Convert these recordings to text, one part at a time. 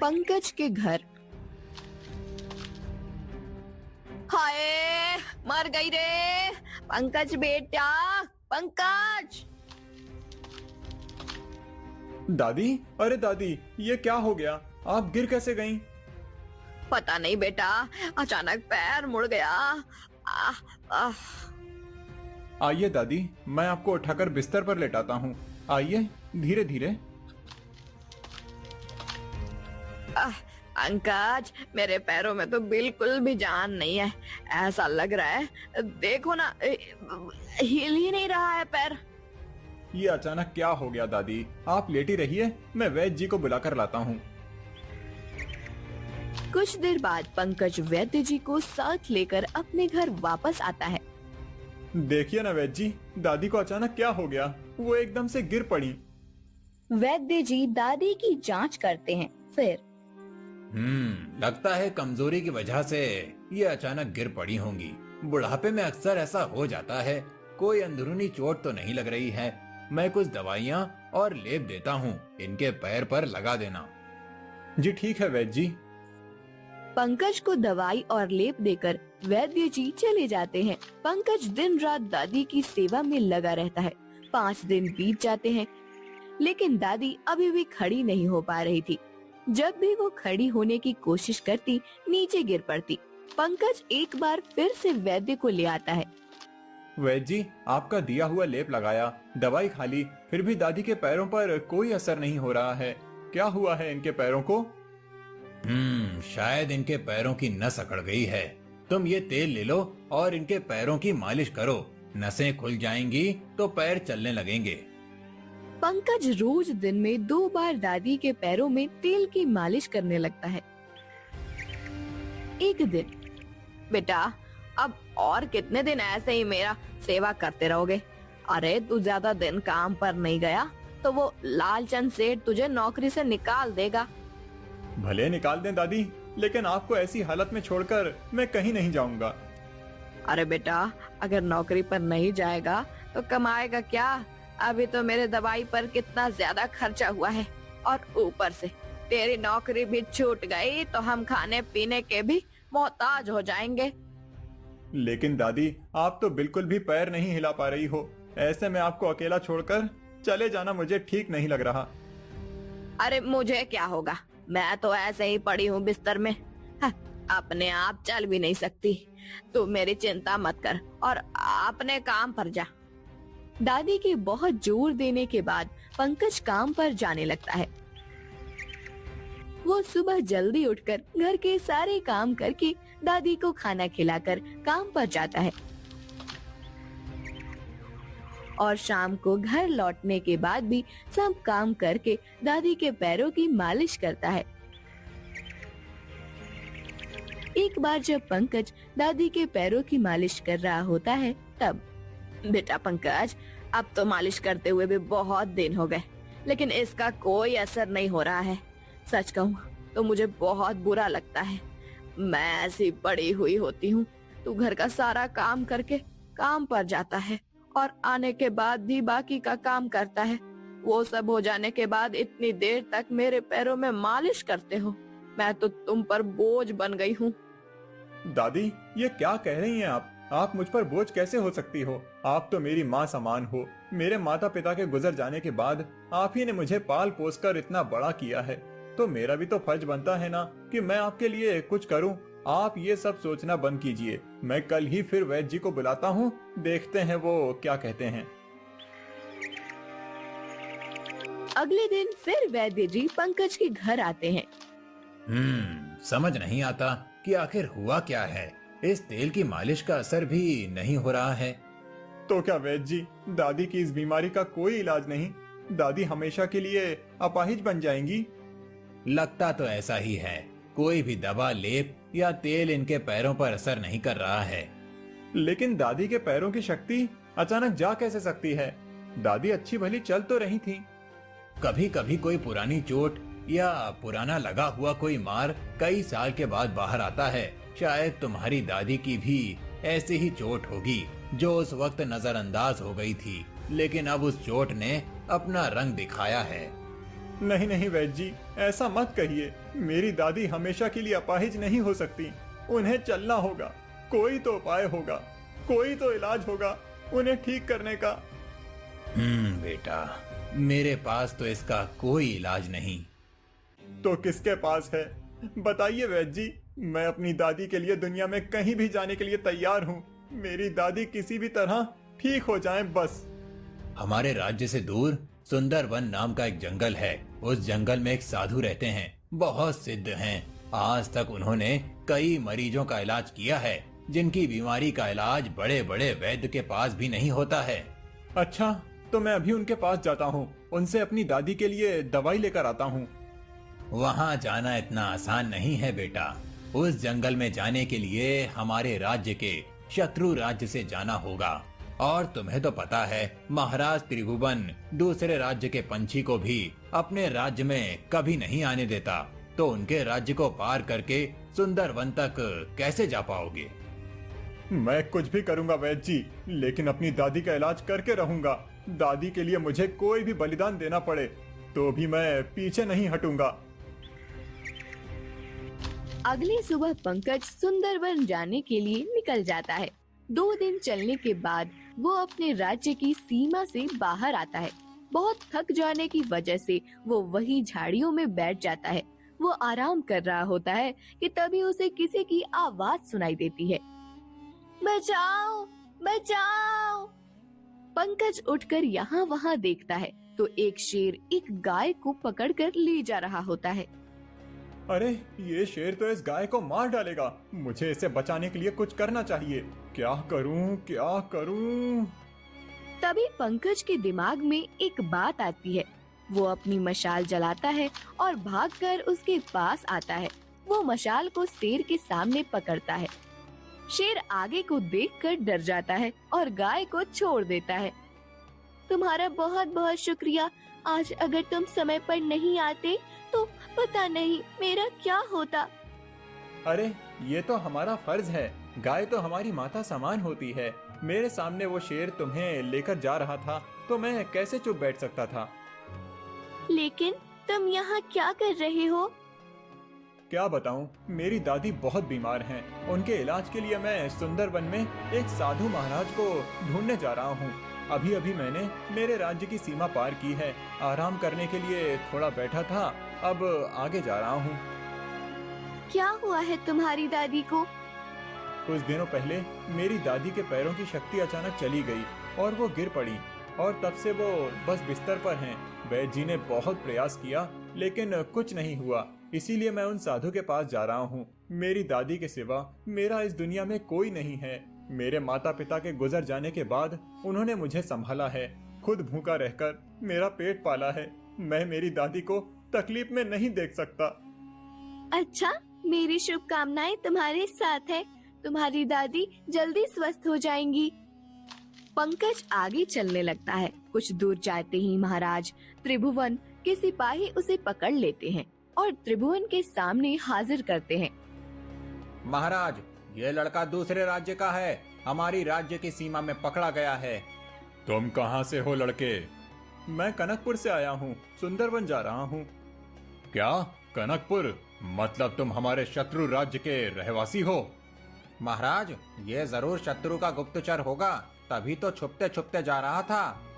पंकज के घर। हाय, मर गई रे पंकज बेटा, पंकज। दादी, अरे दादी, ये क्या हो गया? आप गिर कैसे गईं? पता नहीं बेटा, अचानक पैर मुड़ गया। आह, आह, आइए दादी, मैं आपको उठाकर बिस्तर पर लेटाता हूँ। आइए, धीरे धीरे। पंकज, मेरे पैरों में तो बिल्कुल भी जान नहीं है। ऐसा लग रहा है, देखो ना, हिल ही नहीं रहा है पैर। ये अचानक क्या हो गया दादी? आप लेटी रहिए, मैं वैद्य जी को बुलाकर लाता हूँ। कुछ देर बाद पंकज वैद्य जी को साथ लेकर अपने घर वापस आता है। देखिए ना वैद्य जी, दादी को अचानक क्या हो गया? वो एकदम से गिर पड़ी। वैद्य जी दादी की जांच करते हैं, फिर लगता है कमजोरी की वजह से ये अचानक गिर पड़ी होंगी। बुढ़ापे में अक्सर ऐसा हो जाता है। कोई अंदरूनी चोट तो नहीं लग रही है। मैं कुछ दवाइयाँ और लेप देता हूँ, इनके पैर पर लगा देना। जी ठीक है वैद्य जी। पंकज को दवाई और लेप देकर वैद्य जी चले जाते हैं। पंकज दिन रात दादी की सेवा में लगा रहता है। 5 दिन बीत जाते हैं, लेकिन दादी अभी भी खड़ी नहीं हो पा रही थी। जब भी वो खड़ी होने की कोशिश करती, नीचे गिर पड़ती। पंकज एक बार फिर से वैद्य को ले आता है। वैद्य जी, आपका दिया हुआ लेप लगाया, दवाई खा ली, फिर भी दादी के पैरों पर कोई असर नहीं हो रहा है। क्या हुआ है इनके पैरों को? शायद इनके पैरों की नस अकड़ गई है। तुम ये तेल ले लो और इनके पैरों की मालिश करो। नसें खुल जाएंगी तो पैर चलने लगेंगे। पंकज रोज दिन में 2 बार दादी के पैरों में तेल की मालिश करने लगता है। एक दिन, बेटा अब और कितने दिन ऐसे ही मेरा सेवा करते रहोगे? अरे तू ज्यादा दिन काम पर नहीं गया तो वो लालचंद सेठ तुझे नौकरी से निकाल देगा। भले निकाल दें दादी, लेकिन आपको ऐसी हालत में छोड़कर मैं कहीं नहीं जाऊंगा। अरे बेटा, अगर नौकरी पर नहीं जाएगा तो कमाएगा क्या? अभी तो मेरे दवाई पर कितना ज्यादा खर्चा हुआ है, और ऊपर से तेरी नौकरी भी छूट गई तो हम खाने पीने के भी मोहताज हो जाएंगे। लेकिन दादी, आप तो बिल्कुल भी पैर नहीं हिला पा रही हो। ऐसे में आपको अकेला छोड़कर चले जाना मुझे ठीक नहीं लग रहा। अरे मुझे क्या होगा, मैं तो ऐसे ही पड़ी हूँ बिस्तर में। अपने आप चल भी नहीं सकती। तू मेरी चिंता मत कर और अपने काम पर जा। दादी के बहुत जोर देने के बाद पंकज काम पर जाने लगता है। वो सुबह जल्दी उठकर घर के सारे काम करके दादी को खाना खिलाकर काम पर जाता है, और शाम को घर लौटने के बाद भी सब काम करके दादी के पैरों की मालिश करता है। एक बार जब पंकज दादी के पैरों की मालिश कर रहा होता है, तब बेटा पंकज, अब तो मालिश करते हुए भी बहुत दिन हो गए, लेकिन इसका कोई असर नहीं हो रहा है। सच कहूँ तो मुझे बहुत बुरा लगता है। मैं ऐसी पड़ी हुई होती हूँ, तू घर का सारा काम करके काम पर जाता है और आने के बाद भी बाकी का काम करता है। वो सब हो जाने के बाद इतनी देर तक मेरे पैरों में मालिश करते हो। मैं तो तुम पर बोझ बन गई हूँ। दादी, ये क्या कह रही हैं आप? आप मुझ पर बोझ कैसे हो सकती हो? आप तो मेरी माँ समान हो। मेरे माता पिता के गुजर जाने के बाद आप ही ने मुझे पाल पोस कर इतना बड़ा किया है, तो मेरा भी तो फर्ज बनता है ना कि मैं आपके लिए कुछ करूं। आप ये सब सोचना बंद कीजिए। मैं कल ही फिर वैद्य जी को बुलाता हूँ, देखते हैं वो क्या कहते हैं। अगले दिन फिर वैद्य जी पंकज के घर आते हैं। समझ नहीं आता कि आखिर हुआ क्या है। इस तेल की मालिश का असर भी नहीं हो रहा है। तो क्या वैद्य जी, दादी की इस बीमारी का कोई इलाज नहीं? दादी हमेशा के लिए अपाहिज बन जाएंगी? लगता तो ऐसा ही है। कोई भी दवा, लेप या तेल इनके पैरों पर असर नहीं कर रहा है। लेकिन दादी के पैरों की शक्ति अचानक जा कैसे सकती है? दादी अच्छी भली चल तो रही थी। कभी कभी कोई पुरानी चोट या पुराना लगा हुआ कोई मार कई साल के बाद बाहर आता है। शायद तुम्हारी दादी की भी ऐसी ही चोट होगी, जो उस वक्त नजरअंदाज हो गई थी, लेकिन अब उस चोट ने अपना रंग दिखाया है। नहीं नहीं वैद्य जी, ऐसा मत कहिए। मेरी दादी हमेशा के लिए अपाहिज नहीं हो सकती। उन्हें चलना होगा। कोई तो उपाय होगा, कोई तो इलाज होगा उन्हें ठीक करने का। बेटा, मेरे पास तो इसका कोई इलाज नहीं। तो किसके पास है? बताइए वैद्य जी, मैं अपनी दादी के लिए दुनिया में कहीं भी जाने के लिए तैयार हूँ। मेरी दादी किसी भी तरह ठीक हो जाएं बस। हमारे राज्य से दूर सुंदरवन नाम का एक जंगल है। उस जंगल में एक साधु रहते हैं, बहुत सिद्ध हैं। आज तक उन्होंने कई मरीजों का इलाज किया है, जिनकी बीमारी का इलाज बड़े बड़े वैद्य के पास भी नहीं होता है। अच्छा, तो मैं अभी उनके पास जाता हूँ, उनसे अपनी दादी के लिए दवाई लेकर आता हूँ। वहाँ जाना इतना आसान नहीं है बेटा। उस जंगल में जाने के लिए हमारे राज्य के शत्रु राज्य से जाना होगा। और तुम्हें तो पता है, महाराज त्रिभुवन दूसरे राज्य के पंछी को भी अपने राज्य में कभी नहीं आने देता। तो उनके राज्य को पार करके सुंदरवन तक कैसे जा पाओगे? मैं कुछ भी करूंगा वैद्य जी, लेकिन अपनी दादी का इलाज करके रहूंगा। दादी के लिए मुझे कोई भी बलिदान देना पड़े तो भी मैं पीछे नहीं हटूंगा। अगली सुबह पंकज सुंदरवन जाने के लिए निकल जाता है। 2 दिन चलने के बाद वो अपने राज्य की सीमा से बाहर आता है। बहुत थक जाने की वजह से वो वही झाड़ियों में बैठ जाता है। वो आराम कर रहा होता है कि तभी उसे किसी की आवाज सुनाई देती है। बचाओ, बचाओ! पंकज उठकर यहाँ वहाँ देखता है तो एक शेर एक गाय को पकड़कर ले जा रहा होता है। अरे, ये शेर तो इस गाय को मार डालेगा। मुझे इसे बचाने के लिए कुछ करना चाहिए। क्या करूं, क्या करूं? तभी पंकज के दिमाग में एक बात आती है। वो अपनी मशाल जलाता है और भागकर उसके पास आता है। वो मशाल को शेर के सामने पकड़ता है। शेर आगे को देखकर डर जाता है और गाय को छोड़ देता है। तुम्हारा बहुत बहुत शुक्रिया। आज अगर तुम समय पर नहीं आते तो पता नहीं मेरा क्या होता। अरे, ये तो हमारा फर्ज है। गाय तो हमारी माता समान होती है। मेरे सामने वो शेर तुम्हें लेकर जा रहा था तो मैं कैसे चुप बैठ सकता था? लेकिन तुम यहाँ क्या कर रहे हो? क्या बताऊं, मेरी दादी बहुत बीमार हैं। उनके इलाज के लिए मैं सुंदरवन में एक साधु महाराज को ढूंढने जा रहा हूं। अभी अभी मैंने मेरे राज्य की सीमा पार की है। आराम करने के लिए थोड़ा बैठा था, अब आगे जा रहा हूं। क्या हुआ है तुम्हारी दादी को? कुछ दिनों पहले मेरी दादी के पैरों की शक्ति अचानक चली गई और वो गिर पड़ी, और तब से वो बस बिस्तर पर हैं। वैद्य जी ने बहुत प्रयास किया लेकिन कुछ नहीं हुआ। इसीलिए मैं उन साधु के पास जा रहा हूँ। मेरी दादी के सिवा मेरा इस दुनिया में कोई नहीं है। मेरे माता पिता के गुजर जाने के बाद उन्होंने मुझे संभाला है। खुद भूखा रहकर मेरा पेट पाला है। मैं मेरी दादी को तकलीफ में नहीं देख सकता। अच्छा, मेरी शुभकामनाएं तुम्हारे साथ है। तुम्हारी दादी जल्दी स्वस्थ हो जाएंगी। पंकज आगे चलने लगता है। कुछ दूर जाते ही महाराज त्रिभुवन के सिपाही उसे पकड़ लेते हैं और त्रिभुवन के सामने हाजिर करते हैं। महाराज, ये लड़का दूसरे राज्य का है, हमारी राज्य की सीमा में पकड़ा गया है। तुम कहाँ से हो लड़के? मैं कनकपुर से आया हूँ, सुंदरवन जा रहा हूँ। क्या? कनकपुर? मतलब तुम हमारे शत्रु राज्य के रहवासी हो? महाराज, ये जरूर शत्रु का गुप्तचर होगा, तभी तो छुपते छुपते जा रहा था।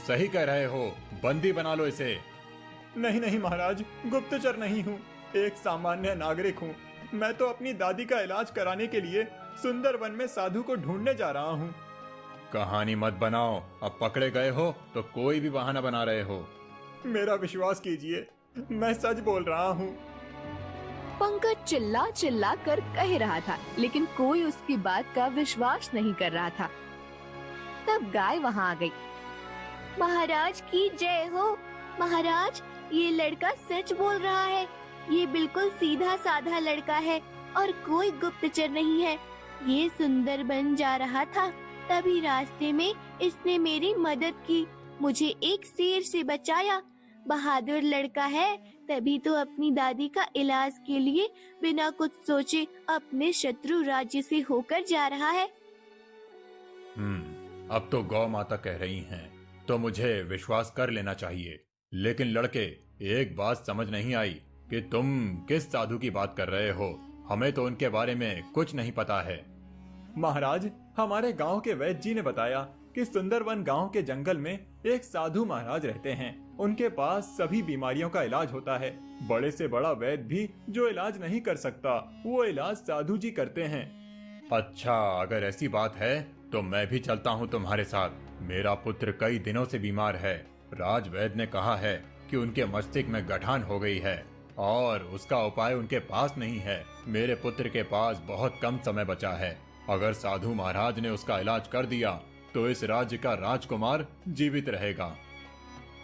सही कह रहे हो। बंदी बना लो इसे। नहीं नहीं महाराज, गुप्तचर नहीं हूँ, एक सामान्य नागरिक हूँ। मैं तो अपनी दादी का इलाज कराने के लिए सुंदरवन में साधु को ढूंढने जा रहा हूँ। कहानी मत बनाओ। अब पकड़े गए हो तो कोई भी बहाना बना रहे हो। मेरा विश्वास कीजिए, मैं सच बोल रहा हूँ। पंकज चिल्ला चिल्ला कर कह रहा था, लेकिन कोई उसकी बात का विश्वास नहीं कर रहा था। तब गाय वहाँ आ गई। महाराज की जय हो। महाराज, ये लड़का सच बोल रहा है। ये बिल्कुल सीधा साधा लड़का है और कोई गुप्तचर नहीं है। ये सुंदरबन जा रहा था, तभी रास्ते में इसने मेरी मदद की, मुझे एक शेर से बचाया। बहादुर लड़का है, तभी तो अपनी दादी का इलाज के लिए बिना कुछ सोचे अपने शत्रु राज्य से होकर जा रहा है। अब तो गौ माता कह रही हैं, तो मुझे विश्वास कर लेना चाहिए। लेकिन लड़के, एक बात समझ नहीं आई कि तुम किस साधु की बात कर रहे हो। हमें तो उनके बारे में कुछ नहीं पता है। महाराज, हमारे गांव के वैद्य जी ने बताया कि सुंदरवन गांव के जंगल में एक साधु महाराज रहते हैं। उनके पास सभी बीमारियों का इलाज होता है। बड़े से बड़ा वैद्य भी जो इलाज नहीं कर सकता, वो इलाज साधु जी करते हैं। अच्छा, अगर ऐसी बात है तो मैं भी चलता हूँ तुम्हारे साथ। मेरा पुत्र कई दिनों से बीमार है। राज वैद्य ने कहा है कि उनके मस्तिष्क में गठान हो गई है और उसका उपाय उनके पास नहीं है। मेरे पुत्र के पास बहुत कम समय बचा है। अगर साधु महाराज ने उसका इलाज कर दिया तो इस राज्य का राजकुमार जीवित रहेगा।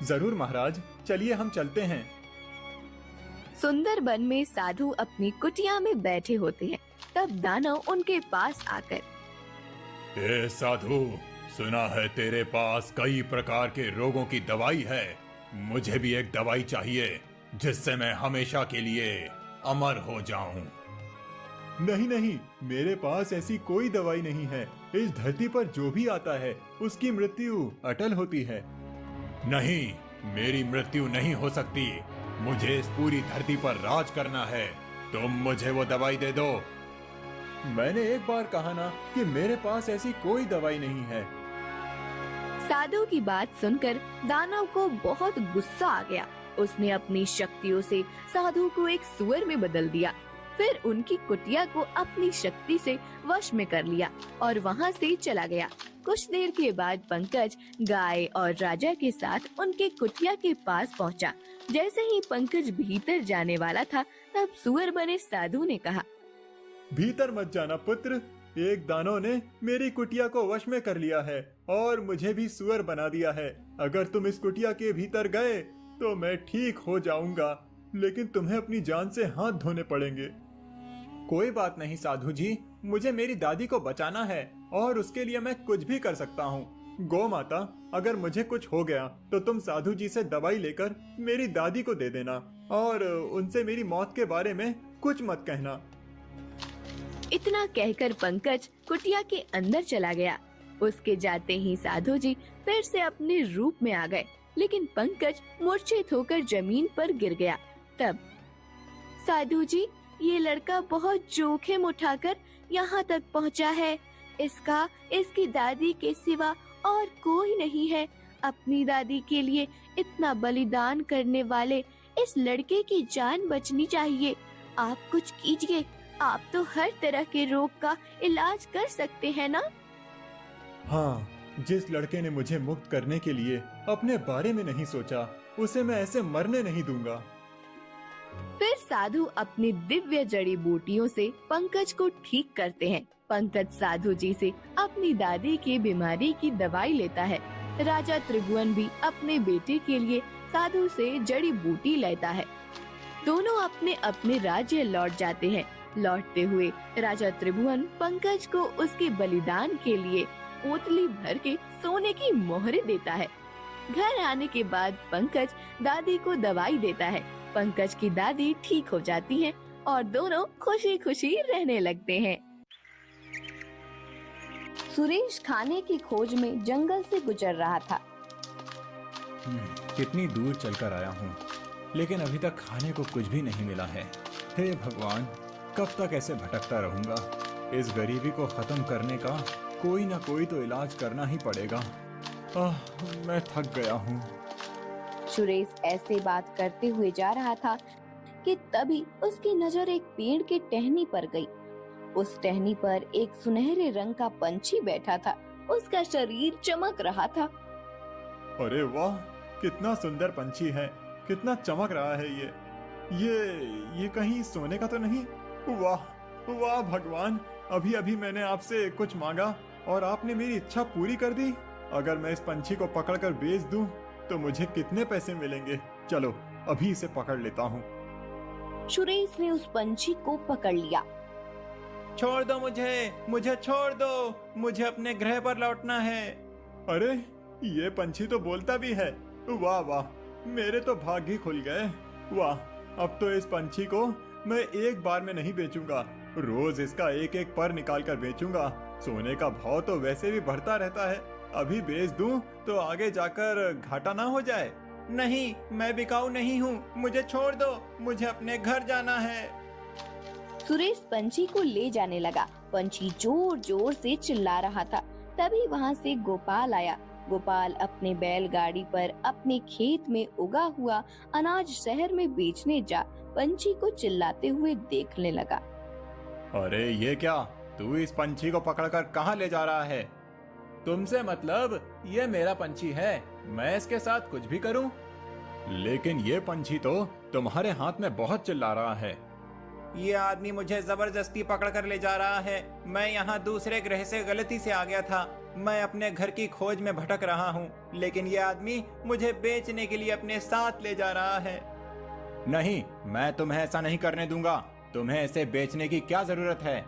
जरूर महाराज, चलिए हम चलते हैं। सुंदरबन में साधु अपनी कुटिया में बैठे होते हैं। तब दानव उनके पास आकर, ए साधु, सुना है तेरे पास कई प्रकार के रोगों की दवाई है। मुझे भी एक दवाई चाहिए जिससे मैं हमेशा के लिए अमर हो जाऊं। नहीं नहीं, मेरे पास ऐसी कोई दवाई नहीं है। इस धरती पर जो भी आता है उसकी मृत्यु अटल होती है। नहीं, मेरी मृत्यु नहीं हो सकती। मुझे इस पूरी धरती पर राज करना है। तुम मुझे वो दवाई दे दो। मैंने एक बार कहा ना कि मेरे पास ऐसी कोई दवाई नहीं है। साधु की बात सुनकर दानव को बहुत गुस्सा आ गया। उसने अपनी शक्तियों से साधु को एक सुअर में बदल दिया। फिर उनकी कुटिया को अपनी शक्ति से वश में कर लिया और वहाँ से चला गया। कुछ देर के बाद पंकज गाय और राजा के साथ उनके कुटिया के पास पहुँचा। जैसे ही पंकज भीतर जाने वाला था, तब सुअर बने साधु ने कहा, भीतर मत जाना पुत्र। एक दानव ने मेरी कुटिया को वश में कर लिया है और मुझे भी सुअर बना दिया है। अगर तुम इस कुटिया के भीतर गए तो मैं ठीक हो जाऊंगा, लेकिन तुम्हें अपनी जान से हाथ धोने पड़ेंगे। कोई बात नहीं साधु जी, मुझे मेरी दादी को बचाना है और उसके लिए मैं कुछ भी कर सकता हूँ। गौ माता, अगर मुझे कुछ हो गया तो तुम साधु जी से दवाई लेकर मेरी दादी को दे देना और उनसे मेरी मौत के बारे में कुछ मत कहना। इतना कहकर पंकज कुटिया के अंदर चला गया। उसके जाते ही साधु जी फिर से अपने रूप में आ गए, लेकिन पंकज मूर्छित होकर जमीन पर गिर गया। तब, साधु जी, ये लड़का बहुत जोखिम उठाकर यहाँ तक पहुँचा है। इसकी दादी के सिवा और कोई नहीं है। अपनी दादी के लिए इतना बलिदान करने वाले इस लड़के की जान बचनी चाहिए। आप कुछ कीजिए। आप तो हर तरह के रोग का इलाज कर सकते हैं ना? हाँ, जिस लड़के ने मुझे मुक्त करने के लिए अपने बारे में नहीं सोचा, उसे मैं ऐसे मरने नहीं दूंगा। फिर साधु अपनी दिव्य जड़ी बूटियों से पंकज को ठीक करते हैं। पंकज साधु जी से अपनी दादी की बीमारी की दवाई लेता है। राजा त्रिभुवन भी अपने बेटे के लिए साधु से जड़ी बूटी लेता है। दोनों अपने अपने राज्य लौट जाते हैं। लौटते हुए राजा त्रिभुवन पंकज को उसके बलिदान के लिए पोतली भर के सोने की मोहरें देता है। घर आने के बाद पंकज दादी को दवाई देता है। पंकज की दादी ठीक हो जाती हैं और दोनों खुशी खुशी रहने लगते हैं। सुरेश खाने की खोज में जंगल से गुजर रहा था। कितनी दूर चलकर आया हूँ, लेकिन अभी तक खाने को कुछ भी नहीं मिला है। हे भगवान, कब तक ऐसे भटकता रहूंगा? इस गरीबी को खत्म करने का कोई ना कोई तो इलाज करना ही पड़ेगा। मैं थक गया हूँ। सुरेश ऐसे बात करते हुए जा रहा था कि तभी उसकी नजर एक पेड़ के टहनी पर गई। उस टहनी पर एक सुनहरे रंग का पंछी बैठा था। उसका शरीर चमक रहा था। अरे वाह, कितना सुंदर पंछी है, कितना चमक रहा है ये कहीं सोने का तो नहीं? वाह वाह भगवान, अभी अभी मैंने आपसे कुछ मांगा और आपने मेरी इच्छा पूरी कर दी। अगर मैं इस पंछी को पकड़कर बेच दूं तो मुझे कितने पैसे मिलेंगे? चलो अभी इसे पकड़ लेता हूँ। सुरेश ने उस पंछी को पकड़ लिया। छोड़ दो मुझे छोड़ दो, मुझे अपने ग्रह पर लौटना है। अरे, ये पंछी तो बोलता भी है। वाह वाह, मेरे तो भाग्य ही खुल गए। वाह, अब तो इस पंछी को मैं एक बार में नहीं बेचूंगा, रोज इसका एक एक पर निकाल कर बेचूंगा। सोने का भाव तो वैसे भी बढ़ता रहता है, अभी बेच दूं तो आगे जाकर घाटा ना हो जाए। नहीं, मैं बिकाऊ नहीं हूँ, मुझे छोड़ दो, मुझे अपने घर जाना है। सुरेश पंछी को ले जाने लगा। पंछी जोर जोर से चिल्ला रहा था। तभी वहाँ से गोपाल आया। गोपाल अपने बैलगाड़ी पर अपने खेत में उगा हुआ अनाज शहर में बेचने जा पंछी को चिल्लाते हुए देखने लगा। अरे ये क्या, तू इस पंछी को पकड़कर कहाँ ले जा रहा है? तुमसे मतलब, ये मेरा पंछी है, मैं इसके साथ कुछ भी करूं? लेकिन ये पंछी तो तुम्हारे हाथ में बहुत चिल्ला रहा है। ये आदमी मुझे जबरदस्ती पकड़कर ले जा रहा है। मैं यहाँ दूसरे ग्रह से गलती से आ गया था। मैं अपने घर की खोज में भटक रहा हूँ, लेकिन ये आदमी मुझे बेचने के लिए अपने साथ ले जा रहा है। नहीं, मैं तुम्हें ऐसा नहीं करने दूंगा। तुम्हें इसे बेचने की क्या जरूरत है?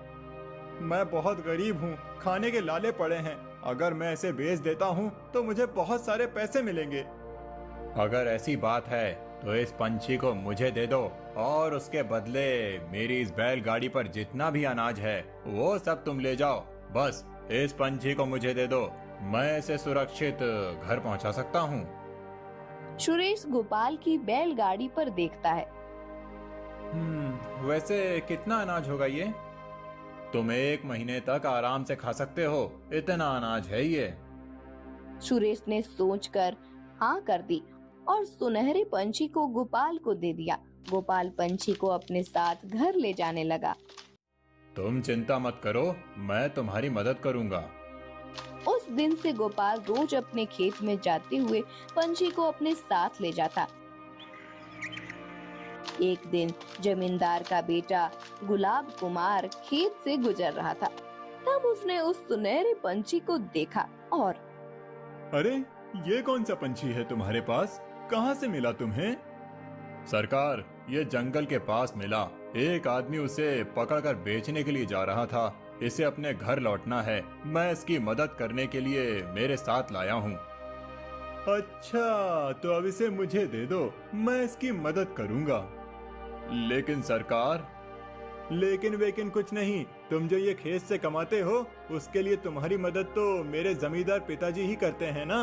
मैं बहुत गरीब हूँ, खाने के लाले पड़े हैं। अगर मैं इसे बेच देता हूँ तो मुझे बहुत सारे पैसे मिलेंगे। अगर ऐसी बात है तो इस पंछी को मुझे दे दो और उसके बदले मेरी इस बैलगाड़ी पर जितना भी अनाज है वो सब तुम ले जाओ। बस इस पंछी को मुझे दे दो, मैं इसे सुरक्षित घर पहुंचा सकता हूँ। सुरेश गोपाल की बैलगाड़ी पर देखता है। वैसे कितना अनाज होगा ये? तुम 1 महीने तक आराम से खा सकते हो, इतना अनाज है ये। सुरेश ने सोचकर हाँ कर दी और सुनहरे पंछी को गोपाल को दे दिया। गोपाल पंछी को अपने साथ घर ले जाने लगा। तुम चिंता मत करो, मैं तुम्हारी मदद करूंगा। उस दिन से गोपाल रोज अपने खेत में जाते हुए पंछी को अपने साथ ले जाता। एक दिन जमींदार का बेटा गुलाब कुमार खेत से गुजर रहा था। तब उसने उस सुनहरे पंछी को देखा और अरे ये कौन सा पंछी है तुम्हारे पास? कहाँ से मिला तुम्हें? सरकार, ये जंगल के पास मिला। एक आदमी उसे पकड़कर बेचने के लिए जा रहा था। इसे अपने घर लौटना है। मैं इसकी मदद करने के लिए मेरे साथ लाया हूँ। अच्छा, तो अब इसे मुझे दे दो, मैं इसकी मदद करूँगा। लेकिन सरकार, लेकिन वेकिन कुछ नहीं। तुम जो ये खेत से कमाते हो उसके लिए तुम्हारी मदद तो मेरे जमींदार पिताजी ही करते हैं ना।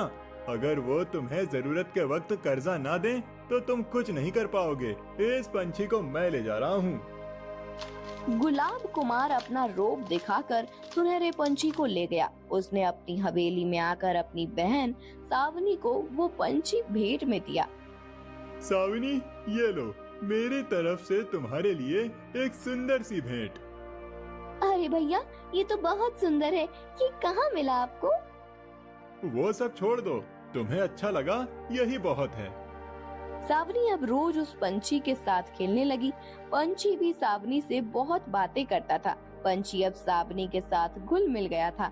अगर वो तुम्हें जरूरत के वक्त कर्जा ना दें तो तुम कुछ नहीं कर पाओगे। इस पंछी को मैं ले जा रहा हूँ। गुलाब कुमार अपना रोब दिखाकर सुनहरे पंछी को ले गया। उसने अपनी हवेली में आकर अपनी बहन सावनी को वो पंछी भेंट में दिया। सावनी, ये लो, मेरी तरफ से तुम्हारे लिए एक सुंदर सी भेंट। अरे भैया, ये तो बहुत सुंदर है। ये कहाँ मिला आपको? वो सब छोड़ दो, तुम्हें अच्छा लगा यही बहुत है। सावनी अब रोज उस पंछी के साथ खेलने लगी। पंछी भी सावनी से बहुत बातें करता था। पंछी अब सावनी के साथ घुल मिल गया था।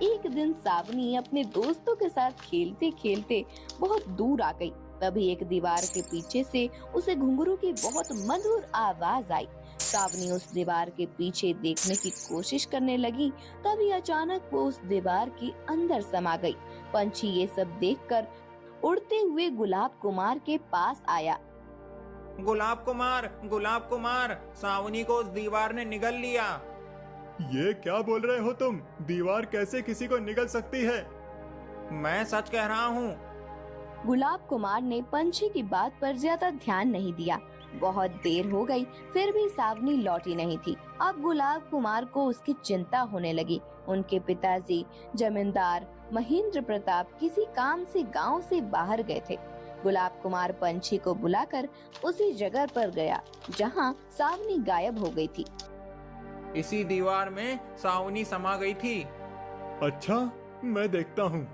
एक दिन सावनी अपने दोस्तों के साथ खेलते खेलते बहुत दूर आ गई। तभी एक दीवार के पीछे से उसे घुंघरू की बहुत मधुर आवाज आई। सावनी उस दीवार के पीछे देखने की कोशिश करने लगी। तभी अचानक वो उस दीवार के अंदर समा गई। पंछी ये सब देखकर उड़ते हुए गुलाब कुमार के पास आया। गुलाब कुमार, सावनी को उस दीवार ने निगल लिया। ये क्या बोल रहे हो तुम? दीवार कैसे किसी को निगल सकती है? मैं सच कह रहा हूँ। गुलाब कुमार ने पंछी की बात पर ज्यादा ध्यान नहीं दिया। बहुत देर हो गई, फिर भी सावनी लौटी नहीं थी। अब गुलाब कुमार को उसकी चिंता होने लगी। उनके पिताजी जमींदार महेंद्र प्रताप किसी काम से गांव से बाहर गए थे। गुलाब कुमार पंछी को बुलाकर उसी जगह पर गया जहां सावनी गायब हो गई थी। इसी दीवार में सावनी समा गई थी। अच्छा, मैं देखता हूँ।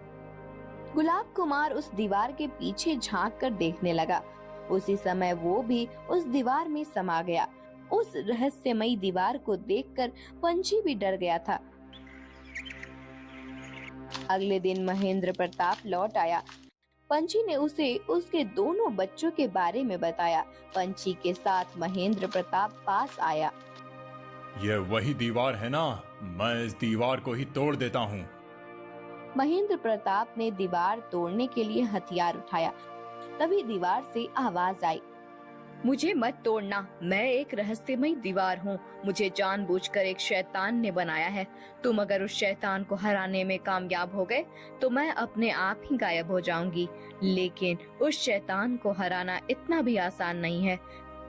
गुलाब कुमार उस दीवार के पीछे झांक कर देखने लगा। उसी समय वो भी उस दीवार में समा गया। उस रहस्यमयी दीवार को देखकर पंछी भी डर गया था। अगले दिन महेंद्र प्रताप लौट आया। पंछी ने उसे उसके दोनों बच्चों के बारे में बताया। पंछी के साथ महेंद्र प्रताप पास आया। ये वही दीवार है ना? मैं इस दीवार को ही तोड़ देता हूँ। महेंद्र प्रताप ने दीवार तोड़ने के लिए हथियार उठाया। तभी दीवार से आवाज आई। मुझे मत तोड़ना, मैं एक रहस्यमयी दीवार हूँ। मुझे जानबूझकर एक शैतान ने बनाया है। तुम अगर उस शैतान को हराने में कामयाब हो गए तो मैं अपने आप ही गायब हो जाऊंगी। लेकिन उस शैतान को हराना इतना भी आसान नहीं है।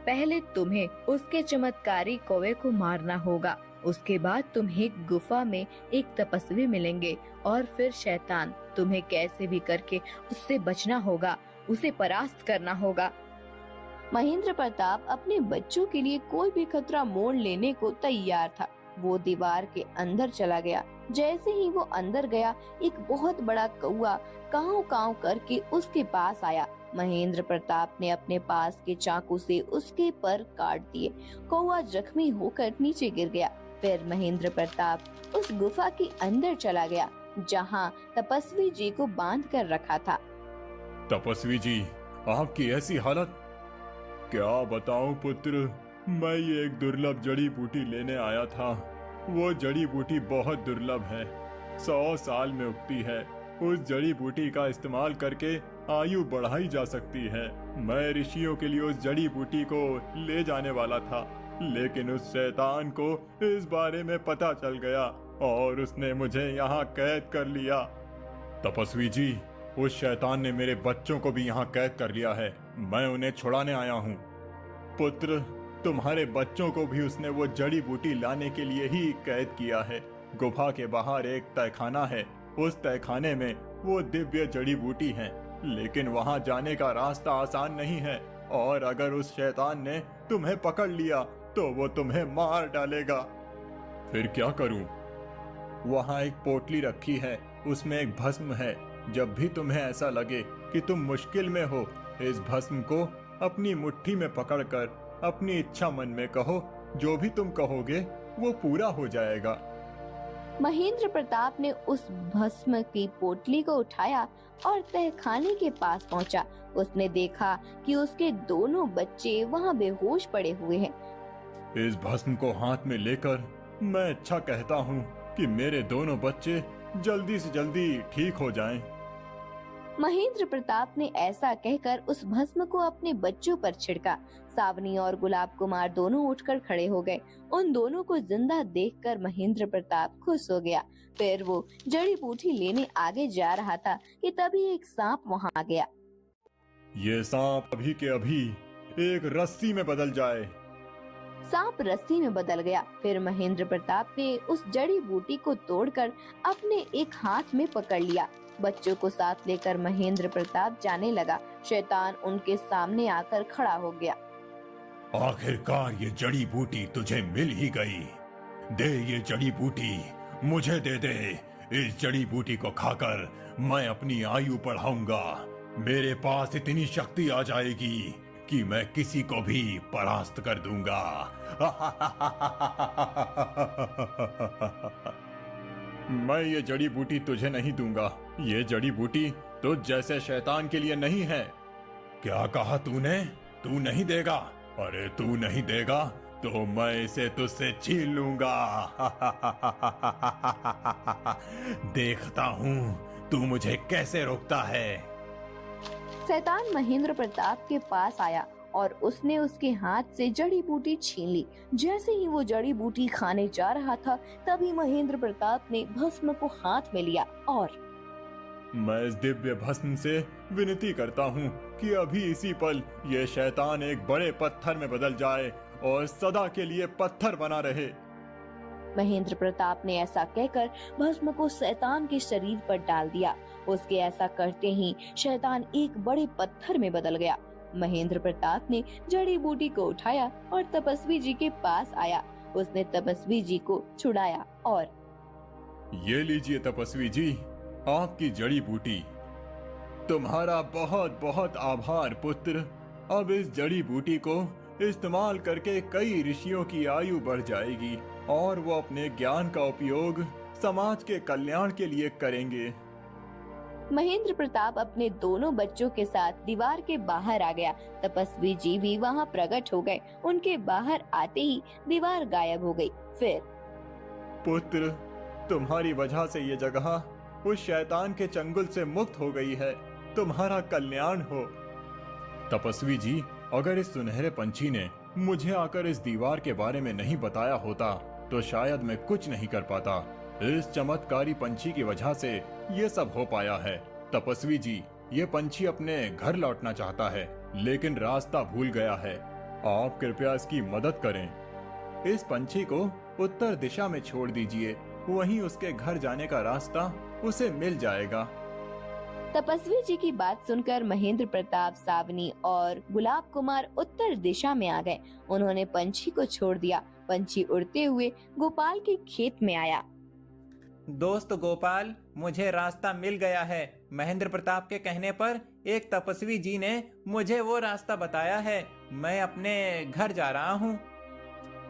पहले तुम्हें उसके चमत्कारी कौवे को मारना होगा। उसके बाद तुम्हें एक गुफा में एक तपस्वी मिलेंगे और फिर शैतान, तुम्हें कैसे भी करके उससे बचना होगा, उसे परास्त करना होगा। महेंद्र प्रताप अपने बच्चों के लिए कोई भी खतरा मोल लेने को तैयार था। वो दीवार के अंदर चला गया। जैसे ही वो अंदर गया, एक बहुत बड़ा कौवा काव काव करके उसके पास आया। महेंद्र प्रताप ने अपने पास के चाकू से उसके पर काट दिए। कौवा जख्मी होकर नीचे गिर गया। फिर महेंद्र प्रताप उस गुफा के अंदर चला गया जहाँ तपस्वी जी को बांध कर रखा था। तपस्वी जी, आपकी ऐसी हालत! क्या बताऊं पुत्र, मैं ये एक दुर्लभ जड़ी बूटी लेने आया था। वो जड़ी बूटी बहुत दुर्लभ है, 100 साल में उगती है। उस जड़ी बूटी का इस्तेमाल करके आयु बढ़ाई जा सकती है। मैं ऋषियों के लिए उस जड़ी बूटी को ले जाने वाला था, लेकिन उस शैतान को इस बारे में पता चल गया और उसने मुझे यहाँ कैद कर लिया। तपस्वी जी, उस शैतान ने मेरे बच्चों को भी यहाँ कैद कर लिया है। मैं उन्हें छुड़ाने आया हूँ। पुत्र, तुम्हारे बच्चों को भी उसने वो जड़ी बूटी लाने के लिए ही कैद किया है। गुफा के बाहर एक तहखाना है। उस तहखाने में वो दिव्य जड़ी बूटी है, लेकिन वहाँ जाने का रास्ता आसान नहीं है और अगर उस शैतान ने तुम्हें पकड़ लिया तो वो तुम्हें मार डालेगा। फिर क्या करूं? वहाँ एक पोटली रखी है, उसमें एक भस्म है। जब भी तुम्हें ऐसा लगे कि तुम मुश्किल में हो, इस भस्म को अपनी मुट्ठी में पकड़कर अपनी इच्छा मन में कहो। जो भी तुम कहोगे वो पूरा हो जाएगा। महेंद्र प्रताप ने उस भस्म की पोटली को उठाया और तहखाने के पास पहुंचा। उसने देखा कि उसके दोनों बच्चे वहां बेहोश पड़े हुए हैं। इस भस्म को हाथ में लेकर मैं अच्छा कहता हूँ कि मेरे दोनों बच्चे जल्दी से जल्दी ठीक हो जाएं। महेंद्र प्रताप ने ऐसा कहकर उस भस्म को अपने बच्चों पर छिड़का। सावनी और गुलाब कुमार दोनों उठकर खड़े हो गए। उन दोनों को जिंदा देखकर महेंद्र प्रताप खुश हो गया। फिर वो जड़ी बूटी लेने आगे जा रहा था कि तभी एक सांप वहां आ गया। ये सांप अभी के अभी एक रस्सी में बदल जाए। सांप रस्सी में बदल गया। फिर महेंद्र प्रताप ने उस जड़ी बूटी को तोड़कर अपने एक हाथ में पकड़ लिया। बच्चों को साथ लेकर महेंद्र प्रताप जाने लगा। शैतान उनके सामने आकर खड़ा हो गया। आखिरकार ये जड़ी बूटी तुझे मिल ही गई। दे ये जड़ी बूटी, मुझे दे दे। इस जड़ी बूटी को खाकर मैं अपनी आयु बढ़ाऊंगा। मेरे पास इतनी शक्ति आ जाएगी कि मैं किसी को भी परास्त कर दूंगा। मैं ये जड़ी बूटी तुझे नहीं दूंगा। ये जड़ी बूटी तुझ जैसे शैतान के लिए नहीं है। क्या कहा तूने? तू नहीं देगा? अरे तू नहीं देगा तो मैं इसे तुझसे छीन लूंगा। देखता हूँ तू मुझे कैसे रोकता है। शैतान महेंद्र प्रताप के पास आया और उसने उसके हाथ से जड़ी बूटी छीन ली। जैसे ही वो जड़ी बूटी खाने जा रहा था, तभी महेंद्र प्रताप ने भस्म को हाथ में लिया और मैं इस दिव्य भस्म से विनती करता हूँ कि अभी इसी पल ये शैतान एक बड़े पत्थर में बदल जाए और सदा के लिए पत्थर बना रहे। महेंद्र प्रताप ने ऐसा कहकर भस्म को शैतान के शरीर पर डाल दिया। उसके ऐसा करते ही शैतान एक बड़े पत्थर में बदल गया। महेंद्र प्रताप ने जड़ी बूटी को उठाया और तपस्वी जी के पास आया। उसने तपस्वी जी को छुड़ाया और ये लीजिए तपस्वी जी, आपकी जड़ी बूटी। तुम्हारा बहुत बहुत आभार पुत्र। अब इस जड़ी बूटी को इस्तेमाल करके कई ऋषियों की आयु बढ़ जाएगी और वो अपने ज्ञान का उपयोग समाज के कल्याण के लिए करेंगे। महेंद्र प्रताप अपने दोनों बच्चों के साथ दीवार के बाहर आ गया। तपस्वी जी भी वहां प्रकट हो गए। उनके बाहर आते ही दीवार गायब हो गई। फिर पुत्र, तुम्हारी वजह से ये जगह उस शैतान के चंगुल से मुक्त हो गई है। तुम्हारा कल्याण हो। तपस्वी जी, अगर इस सुनहरे पंछी ने मुझे आकर इस दीवार के बारे में नहीं बताया होता तो शायद मैं कुछ नहीं कर पाता। इस चमत्कारी पंछी की वजह से ये सब हो पाया है। तपस्वी जी, ये पंछी अपने घर लौटना चाहता है लेकिन रास्ता भूल गया है। आप कृपया इसकी मदद करें। इस पंछी को उत्तर दिशा में छोड़ दीजिए, वहीं उसके घर जाने का रास्ता उसे मिल जाएगा। तपस्वी जी की बात सुनकर महेंद्र प्रताप, सावनी और गुलाब कुमार उत्तर दिशा में आ गए। उन्होंने पंछी को छोड़ दिया। पंछी उड़ते हुए गोपाल के खेत में आया। दोस्त गोपाल, मुझे रास्ता मिल गया है। महेंद्र प्रताप के कहने पर एक तपस्वी जी ने मुझे वो रास्ता बताया है। मैं अपने घर जा रहा हूँ।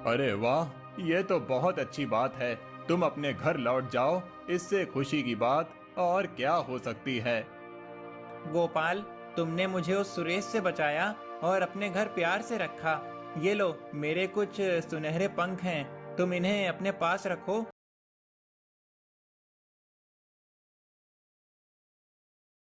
अरे वाह, ये तो बहुत अच्छी बात है। तुम अपने घर लौट जाओ, इससे खुशी की बात और क्या हो सकती है। गोपाल, तुमने मुझे उस सुरेश से बचाया और अपने घर प्यार से रखा। ये लो, मेरे कुछ सुनहरे पंख हैं, तुम इन्हें अपने पास रखो